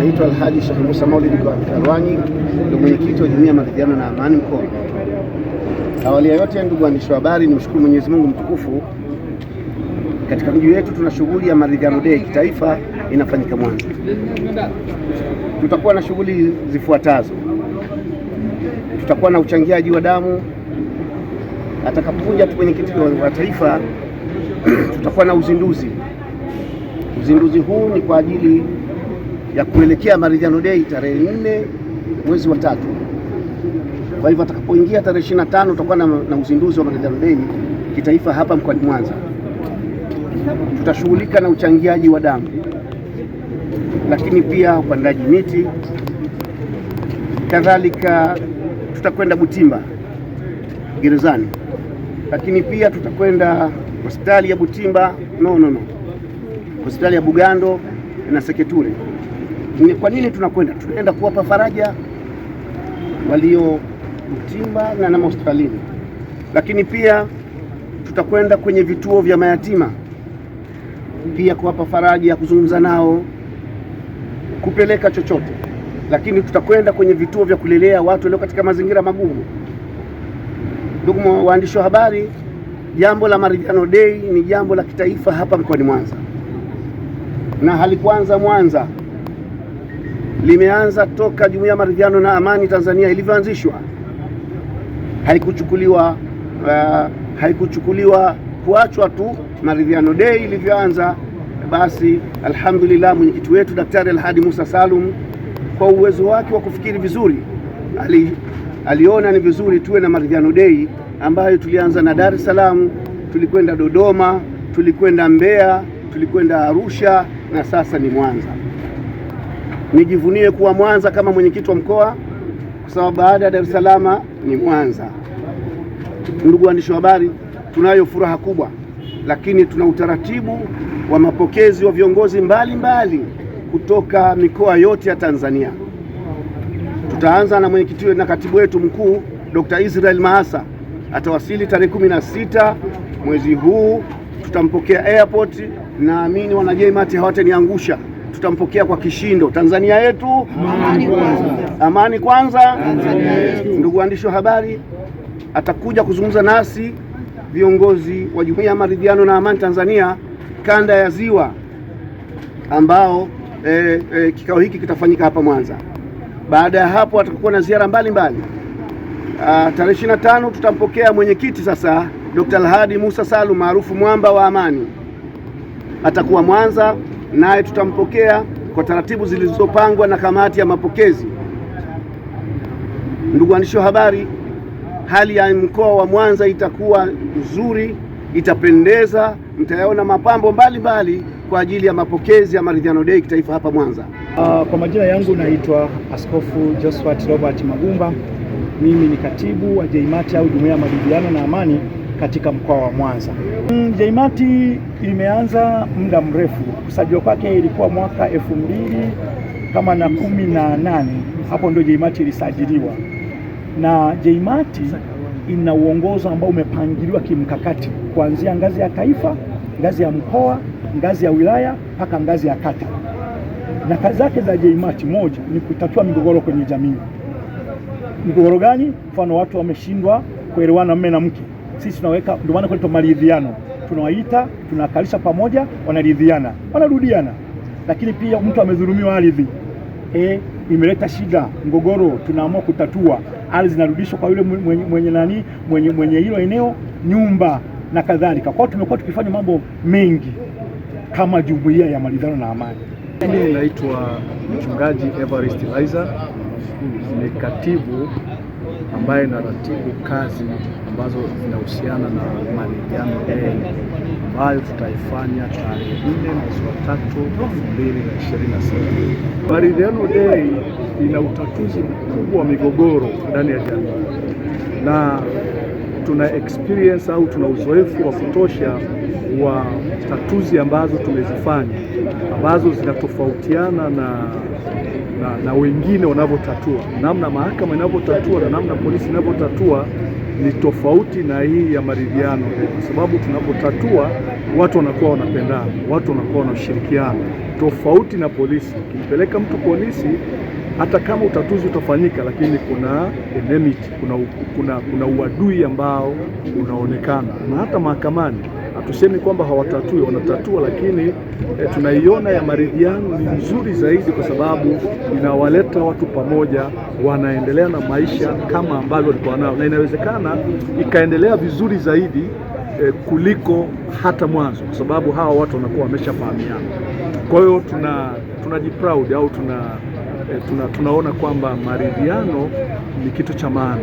Naitwa Alhaji Sheikh Musa Maulid Karwani, ndio mwenyekiti wa Jumuiya ya Maridhiano na Amani mkoa. Awali ya yote, ndugu waandishi wa habari, nimshukuru Mwenyezi Mungu mtukufu. Katika mji wetu tuna shughuli ya Maridhiano Day kitaifa inafanyika Mwanza. Tutakuwa na shughuli zifuatazo. Tutakuwa na uchangiaji wa damu. Atakapokuja mwenyekiti wa taifa, tutakuwa na uzinduzi. Uzinduzi huu ni kwa ajili ya kuelekea Maridhiano Day tarehe 4 mwezi wa 3. Kwa hivyo atakapoingia tarehe 25 tutakuwa na uzinduzi wa Maridhiano Day kitaifa hapa mkoani Mwanza. Tutashughulika na uchangiaji wa damu, lakini pia upandaji miti. Kadhalika tutakwenda Butimba gerezani, lakini pia tutakwenda hospitali ya Butimba hospitali ya Bugando na Seketure. Kwa nini tunakwenda? Tunaenda kuwapa faraja walio Butimba na hospitalini, lakini pia tutakwenda kwenye vituo vya mayatima pia kuwapa faraja, kuzungumza nao, kupeleka chochote. Lakini tutakwenda kwenye vituo vya kulelea watu walio katika mazingira magumu. Ndugu waandishi wa habari, jambo la Maridhiano Day ni jambo la kitaifa hapa mkoani Mwanza, na halikuanza Mwanza, limeanza toka Jumuiya ya Maridhiano na Amani Tanzania ilivyoanzishwa. Haikuchukuliwa kuachwa tu Maridhiano Day ilivyoanza. Basi alhamdulillah, mwenyekiti wetu Daktari Alhadi Musa Salum kwa uwezo wake wa kufikiri vizuri aliona ni vizuri tuwe na Maridhiano Day ambayo tulianza na Dar es Salaam, tulikwenda Dodoma, tulikwenda Mbeya, tulikwenda Arusha na sasa ni Mwanza. Nijivunie kuwa Mwanza kama mwenyekiti wa mkoa, kwa sababu baada ya Dar es Salaam ni Mwanza. Ndugu waandishi wa habari, tunayo furaha kubwa, lakini tuna utaratibu wa mapokezi wa viongozi mbalimbali kutoka mikoa yote ya Tanzania. Tutaanza na mwenyekiti na katibu wetu mkuu Dr. Israel Mahasa, atawasili tarehe 16 mwezi huu. Tutampokea airport, naamini wana JMAT hawataniangusha. Tutampokea kwa kishindo. Tanzania yetu, amani kwanza. Amani kwanza, Tanzania yetu. Ndugu waandishi wa habari, atakuja kuzungumza nasi viongozi wa Jumuiya ya Maridhiano na Amani Tanzania kanda ya Ziwa, ambao kikao hiki kitafanyika hapa Mwanza. Baada ya hapo atakuwa na ziara mbalimbali. Tarehe 25 tutampokea mwenyekiti sasa Dr. Alhadi Musa Salum maarufu Mwamba wa Amani, atakuwa Mwanza, naye tutampokea kwa taratibu zilizopangwa na kamati ya mapokezi. Ndugu waandishi wa habari, hali ya mkoa wa Mwanza itakuwa nzuri, itapendeza, mtayaona mapambo mbalimbali kwa ajili ya mapokezi ya Maridhiano Day kitaifa hapa Mwanza. Kwa majina yangu naitwa Askofu Josephat Robert Magumba. Mimi ni katibu wa JMAT au Jumuiya ya Maridhiano na Amani katika mkoa wa Mwanza. JMAT imeanza muda mrefu. Kusajiliwa kwake ilikuwa mwaka 2018. Hapo ndio JMAT ilisajiliwa. Na JMAT ina uongozo ambao umepangiliwa kimkakati kuanzia ngazi ya taifa, ngazi ya mkoa, ngazi ya wilaya mpaka ngazi ya kata. Na kazi zake za JMAT, moja ni kutatua migogoro kwenye jamii. Migogoro gani? Mfano watu wameshindwa kuelewana mume na mke. Sisi tunaweka, ndio maana kwa maridhiano. Tunawaita, tunakalisha pamoja, wanaridhiana, wanarudiana. Lakini pia mtu amedhulumiwa ardhi. Imeleta shida, mgogoro, tunaamua kutatua. Ardhi zinarudishwa kwa yule mwenye hilo eneo, nyumba na kadhalika. Kwa hiyo tumekuwa tukifanya mambo mengi kama Jumuiya ya Maridhiano na Amani. Mimi naitwa Mchungaji Evarist Laizer, ni katibu ambaye naratibu kazi ambazo zinahusiana na Maridhiano Day ambayo tutaifanya tarehe 4 mwezi wa 3 2026. Maridhiano Day ina utatuzi mkubwa wa migogoro ndani ya jamii, na tuna experience au tuna uzoefu wa kutosha wa tatuzi ambazo tumezifanya, ambazo zinatofautiana na wengine wanavyotatua. Namna mahakama inavyotatua na namna polisi inavyotatua ni tofauti na hii ya maridhiano, kwa sababu tunapotatua watu wanakuwa wanapendana, watu wanakuwa wanashirikiana. tofauti na polisi. Ukimpeleka mtu polisi, hata kama utatuzi utafanyika, lakini kuna enmity, kuna uadui ambao unaonekana. Na hata mahakamani hatusemi kwamba hawatatui, wanatatua, lakini tunaiona ya maridhiano ni nzuri zaidi, kwa sababu inawaleta watu pamoja, wanaendelea na maisha kama ambavyo walikuwa nao, na inawezekana ikaendelea vizuri zaidi kuliko hata mwanzo, kwa sababu hawa watu wanakuwa wameshafahamiana. Kwa hiyo tunajiproud au tunaona kwamba maridhiano ni kitu cha maana.